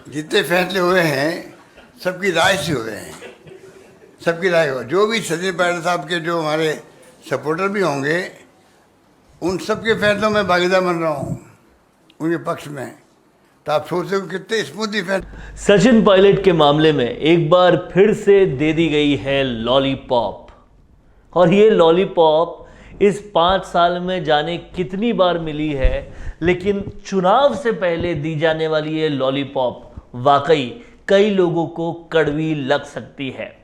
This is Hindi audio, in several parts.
जितने फैसले हुए हैं सबकी राय से हुए हैं, सबकी राय हो। जो भी सचिन पायलट साहब के जो हमारे सपोर्टर भी होंगे, उन सबके फैसलों में भागीदार बन रहा हूँ उनके पक्ष में। तो आप सोच सकते हो कितने स्मूथली फैसले। सचिन पायलट के मामले में एक बार फिर से दे दी गई है लॉलीपॉप, और ये लॉलीपॉप इस 5 साल में जाने कितनी बार मिली है, लेकिन चुनाव से पहले दी जाने वाली ये लॉलीपॉप वाकई कई लोगों को कड़वी लग सकती है।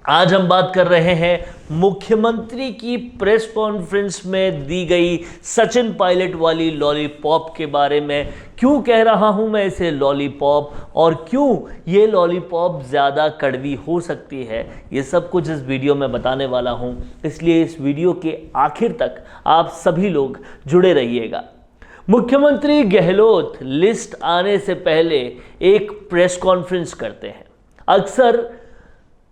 आज हम बात कर रहे हैं मुख्यमंत्री की प्रेस कॉन्फ्रेंस में दी गई सचिन पायलट वाली लॉलीपॉप के बारे में। क्यों कह रहा हूं मैं इसे लॉलीपॉप, और क्यों ये लॉलीपॉप ज़्यादा कड़वी हो सकती है, ये सब कुछ इस वीडियो में बताने वाला हूं। इसलिए इस वीडियो के आखिर तक आप सभी लोग जुड़े रहिएगा। मुख्यमंत्री गहलोत लिस्ट आने से पहले एक प्रेस कॉन्फ्रेंस करते हैं। अक्सर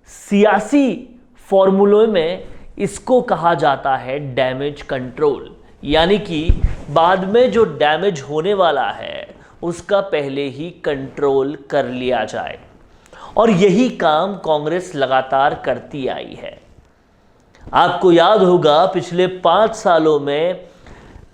सियासी फॉर्मूलों में इसको कहा जाता है डैमेज कंट्रोल, यानी कि बाद में जो डैमेज होने वाला है उसका पहले ही कंट्रोल कर लिया जाए, और यही काम कांग्रेस लगातार करती आई है। आपको याद होगा पिछले 5 सालों में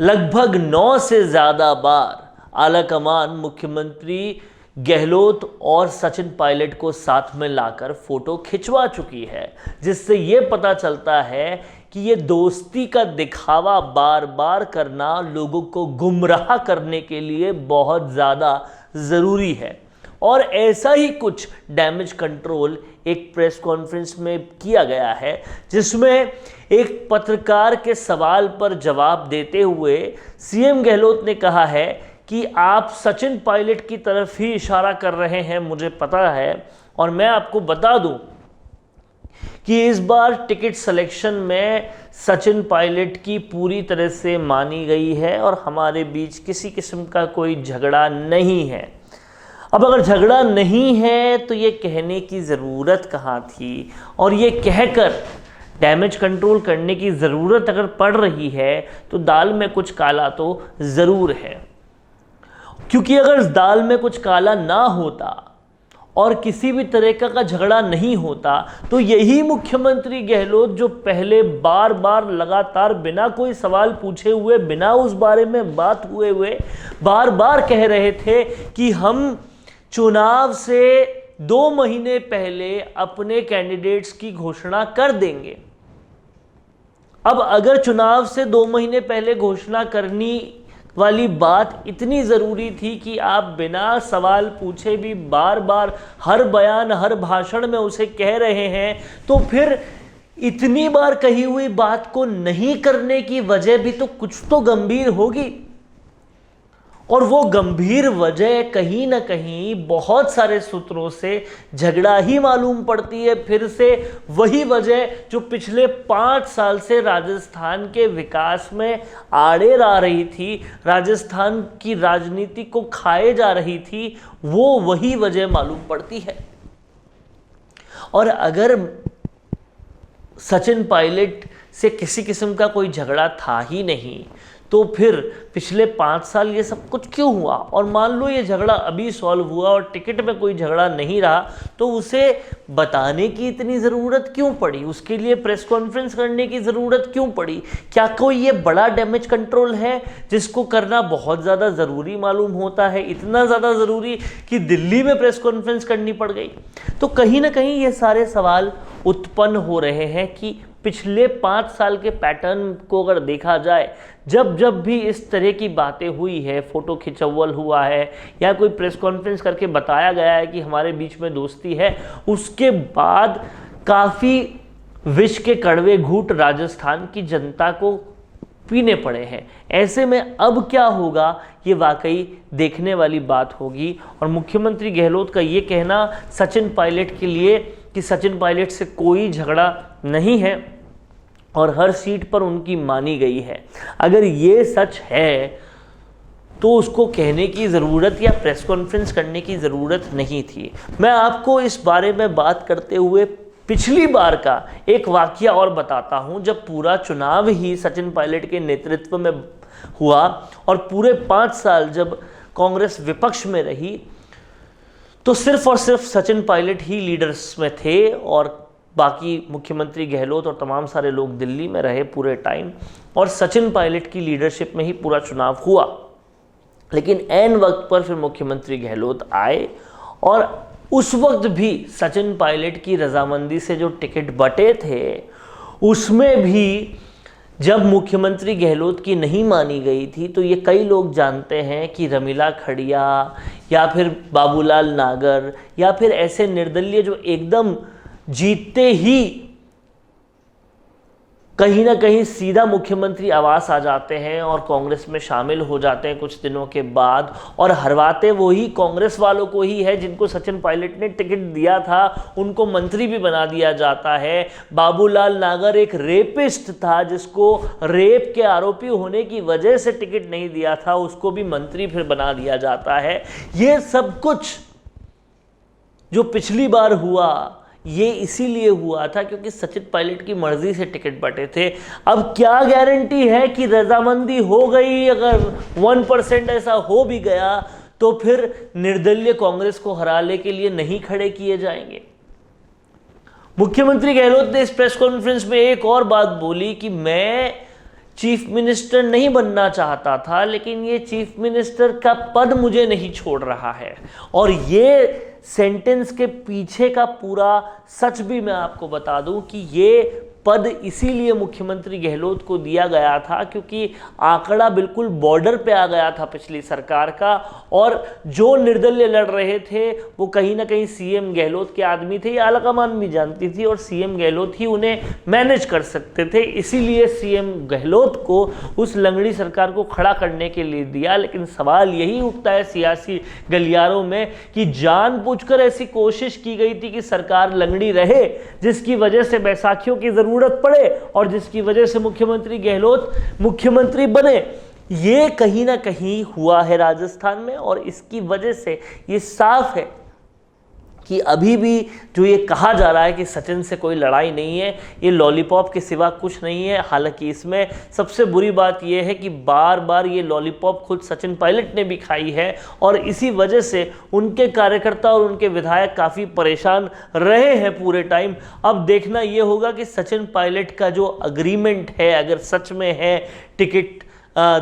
लगभग 9 से ज़्यादा बार आलाकमान मुख्यमंत्री गहलोत और सचिन पायलट को साथ में लाकर फोटो खिंचवा चुकी है, जिससे ये पता चलता है कि ये दोस्ती का दिखावा बार बार करना लोगों को गुमराह करने के लिए बहुत ज़्यादा ज़रूरी है। और ऐसा ही कुछ डैमेज कंट्रोल एक प्रेस कॉन्फ्रेंस में किया गया है, जिसमें एक पत्रकार के सवाल पर जवाब देते हुए सीएम गहलोत ने कहा है कि आप सचिन पायलट की तरफ ही इशारा कर रहे हैं, मुझे पता है, और मैं आपको बता दूं कि इस बार टिकट सिलेक्शन में सचिन पायलट की पूरी तरह से मानी गई है और हमारे बीच किसी किस्म का कोई झगड़ा नहीं है। अब अगर झगड़ा नहीं है तो ये कहने की ज़रूरत कहाँ थी, और ये कहकर डैमेज कंट्रोल करने की ज़रूरत अगर पड़ रही है तो दाल में कुछ काला तो ज़रूर है। क्योंकि अगर इस दाल में कुछ काला ना होता और किसी भी तरह का झगड़ा नहीं होता तो यही मुख्यमंत्री गहलोत जो पहले बार बार लगातार बिना कोई सवाल पूछे हुए, बिना उस बारे में बात हुए बार बार कह रहे थे कि हम चुनाव से 2 महीने पहले अपने कैंडिडेट्स की घोषणा कर देंगे। अब अगर चुनाव से 2 महीने पहले घोषणा करनी वाली बात इतनी ज़रूरी थी कि आप बिना सवाल पूछे भी बार बार हर बयान, हर भाषण में उसे कह रहे हैं, तो फिर इतनी बार कही हुई बात को नहीं करने की वजह भी तो कुछ तो गंभीर होगी। और वो गंभीर वजह कहीं ना कहीं बहुत सारे सूत्रों से झगड़ा ही मालूम पड़ती है। फिर से वही वजह जो पिछले 5 साल से राजस्थान के विकास में आड़े आ रही थी, राजस्थान की राजनीति को खाए जा रही थी, वो वही वजह मालूम पड़ती है। और अगर सचिन पायलट से किसी किस्म का कोई झगड़ा था ही नहीं तो फिर पिछले 5 साल ये सब कुछ क्यों हुआ? और मान लो ये झगड़ा अभी सॉल्व हुआ और टिकट में कोई झगड़ा नहीं रहा, तो उसे बताने की इतनी ज़रूरत क्यों पड़ी? उसके लिए प्रेस कॉन्फ्रेंस करने की ज़रूरत क्यों पड़ी? क्या कोई ये बड़ा डैमेज कंट्रोल है जिसको करना बहुत ज़्यादा ज़रूरी मालूम होता है, इतना ज़्यादा ज़रूरी कि दिल्ली में प्रेस कॉन्फ्रेंस करनी पड़ गई? तो कहीं ना कहीं ये सारे सवाल उत्पन्न हो रहे हैं कि पिछले 5 साल के पैटर्न को अगर देखा जाए, जब जब भी इस तरह की बातें हुई है, फ़ोटो खिंचवल हुआ है या कोई प्रेस कॉन्फ्रेंस करके बताया गया है कि हमारे बीच में दोस्ती है, उसके बाद काफ़ी विष के कड़वे घूंट राजस्थान की जनता को पीने पड़े हैं। ऐसे में अब क्या होगा ये वाकई देखने वाली बात होगी। और मुख्यमंत्री गहलोत का ये कहना सचिन पायलट के लिए कि सचिन पायलट से कोई झगड़ा नहीं है और हर सीट पर उनकी मानी गई है, अगर ये सच है तो उसको कहने की ज़रूरत या प्रेस कॉन्फ्रेंस करने की ज़रूरत नहीं थी। मैं आपको इस बारे में बात करते हुए पिछली बार का एक वाकया और बताता हूं, जब पूरा चुनाव ही सचिन पायलट के नेतृत्व में हुआ और पूरे 5 साल जब कांग्रेस विपक्ष में रही, तो सिर्फ और सिर्फ सचिन पायलट ही लीडर्स में थे और बाकी मुख्यमंत्री गहलोत और तमाम सारे लोग दिल्ली में रहे पूरे टाइम, और सचिन पायलट की लीडरशिप में ही पूरा चुनाव हुआ। लेकिन ऐन वक्त पर फिर मुख्यमंत्री गहलोत आए और उस वक्त भी सचिन पायलट की रजामंदी से जो टिकट बटे थे उसमें भी जब मुख्यमंत्री गहलोत की नहीं मानी गई थी तो ये कई लोग जानते हैं कि रमीला खड़िया या फिर बाबूलाल नागर या फिर ऐसे निर्दलीय जो एकदम जीतते ही कहीं ना कहीं सीधा मुख्यमंत्री आवास आ जाते हैं और कांग्रेस में शामिल हो जाते हैं कुछ दिनों के बाद, और हरवाते वही कांग्रेस वालों को ही है जिनको सचिन पायलट ने टिकट दिया था, उनको मंत्री भी बना दिया जाता है। बाबूलाल नागर एक रेपिस्ट था जिसको रेप के आरोपी होने की वजह से टिकट नहीं दिया था, उसको भी मंत्री फिर बना दिया जाता है। ये सब कुछ जो पिछली बार हुआ ये इसीलिए हुआ था क्योंकि सचिन पायलट की मर्जी से टिकट बटे थे। अब क्या गारंटी है कि रजामंदी हो गई, अगर 1% ऐसा हो भी गया तो फिर निर्दलीय कांग्रेस को हराने के लिए नहीं खड़े किए जाएंगे। मुख्यमंत्री गहलोत ने इस प्रेस कॉन्फ्रेंस में एक और बात बोली कि मैं चीफ मिनिस्टर नहीं बनना चाहता था, लेकिन ये चीफ मिनिस्टर का पद मुझे नहीं छोड़ रहा है। और ये सेंटेंस के पीछे का पूरा सच भी मैं आपको बता दूं कि ये पद इसीलिए मुख्यमंत्री गहलोत को दिया गया था क्योंकि आंकड़ा बिल्कुल बॉर्डर पे आ गया था पिछली सरकार का, और जो निर्दलीय लड़ रहे थे वो कहीं ना कहीं सीएम गहलोत के आदमी थे, ये आलाकमान भी जानती थी और सीएम गहलोत ही उन्हें मैनेज कर सकते थे। इसीलिए सीएम गहलोत को उस लंगड़ी सरकार को खड़ा करने के लिए दिया। लेकिन सवाल यही उठता है सियासी गलियारों में कि जानबूझकर ऐसी कोशिश की गई थी कि सरकार लंगड़ी रहे, जिसकी वजह से बैसाखियों की जरूरत पड़े और जिसकी वजह से मुख्यमंत्री गहलोत मुख्यमंत्री बने। ये कहीं ना कहीं हुआ है राजस्थान में, और इसकी वजह से ये साफ है कि अभी भी जो ये कहा जा रहा है कि सचिन से कोई लड़ाई नहीं है, ये लॉलीपॉप के सिवा कुछ नहीं है। हालांकि इसमें सबसे बुरी बात ये है कि बार बार ये लॉलीपॉप खुद सचिन पायलट ने भी खाई है और इसी वजह से उनके कार्यकर्ता और उनके विधायक काफ़ी परेशान रहे हैं पूरे टाइम। अब देखना ये होगा कि सचिन पायलट का जो अग्रीमेंट है, अगर सच में है टिकट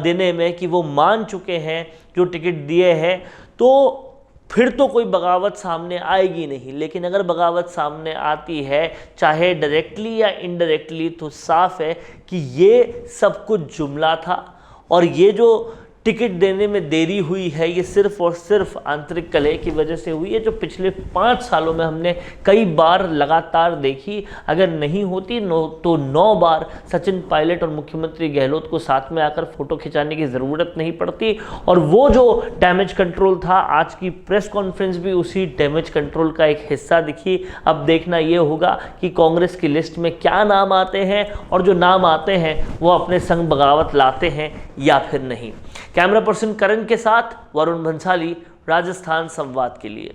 देने में कि वो मान चुके हैं जो टिकट दिए हैं, तो फिर तो कोई बगावत सामने आएगी नहीं। लेकिन अगर बगावत सामने आती है चाहे डायरेक्टली या इनडायरेक्टली, तो साफ है कि ये सब कुछ जुमला था और ये जो टिकट देने में देरी हुई है ये सिर्फ और सिर्फ आंतरिक कलह की वजह से हुई है, जो पिछले 5 सालों में हमने कई बार लगातार देखी। अगर नहीं होती तो 9 बार सचिन पायलट और मुख्यमंत्री गहलोत को साथ में आकर फोटो खिंचाने की ज़रूरत नहीं पड़ती। और वो जो डैमेज कंट्रोल था, आज की प्रेस कॉन्फ्रेंस भी उसी डैमेज कंट्रोल का एक हिस्सा दिखी। अब देखना ये होगा कि कांग्रेस की लिस्ट में क्या नाम आते हैं और जो नाम आते हैं वो अपने संग बगावत लाते हैं या फिर नहीं। कैमरा पर्सन करण के साथ वरुण भंसाली, राजस्थान संवाद के लिए।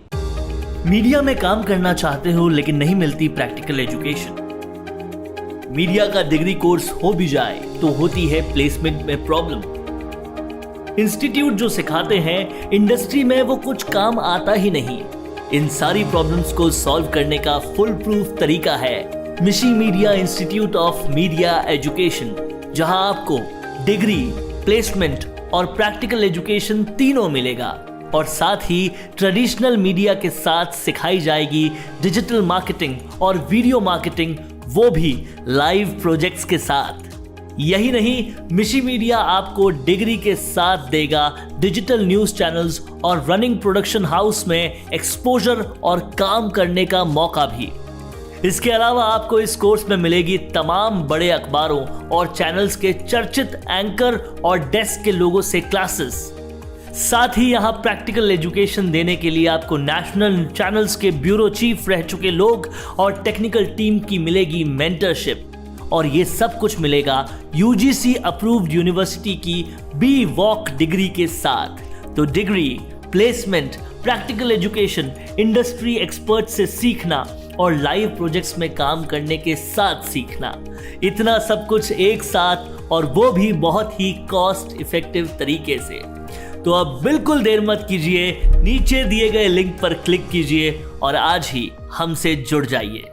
मीडिया में काम करना चाहते हो लेकिन नहीं मिलती प्रैक्टिकल एजुकेशन, मीडिया का डिग्री कोर्स हो भी जाए तो होती है प्लेसमेंट में प्रॉब्लम। इंस्टीट्यूट जो सिखाते हैं इंडस्ट्री में वो कुछ काम आता ही नहीं। इन सारी प्रॉब्लम्स को सॉल्व करने का फुल प्रूफ तरीका है मिशी media institute of media education, जहां आपको डिग्री, प्लेसमेंट और प्रैक्टिकल एजुकेशन तीनों मिलेगा। और साथ ही ट्रेडिशनल मीडिया के साथ सिखाई जाएगी डिजिटल मार्केटिंग और वीडियो मार्केटिंग, वो भी लाइव प्रोजेक्ट्स के साथ। यही नहीं, मिशी मीडिया आपको डिग्री के साथ देगा डिजिटल न्यूज चैनल्स और रनिंग प्रोडक्शन हाउस में एक्सपोजर और काम करने का मौका भी। इसके अलावा आपको इस कोर्स में मिलेगी तमाम बड़े अखबारों और चैनल्स के चर्चित एंकर और डेस्क के लोगों से क्लासेस। साथ ही यहाँ प्रैक्टिकल एजुकेशन देने के लिए आपको नेशनल चैनल्स के ब्यूरो चीफ रह चुके लोग और टेक्निकल टीम की मिलेगी मेंटरशिप। और ये सब कुछ मिलेगा यूजीसी अप्रूव्ड यूनिवर्सिटी की बी वॉक डिग्री के साथ। तो degree, placement, practical education, industry expert से सीखना और लाइव प्रोजेक्ट्स में काम करने के साथ सीखना, इतना सब कुछ एक साथ, और वो भी बहुत ही कॉस्ट इफेक्टिव तरीके से। तो अब बिल्कुल देर मत कीजिए, नीचे दिए गए लिंक पर क्लिक कीजिए और आज ही हमसे जुड़ जाइए।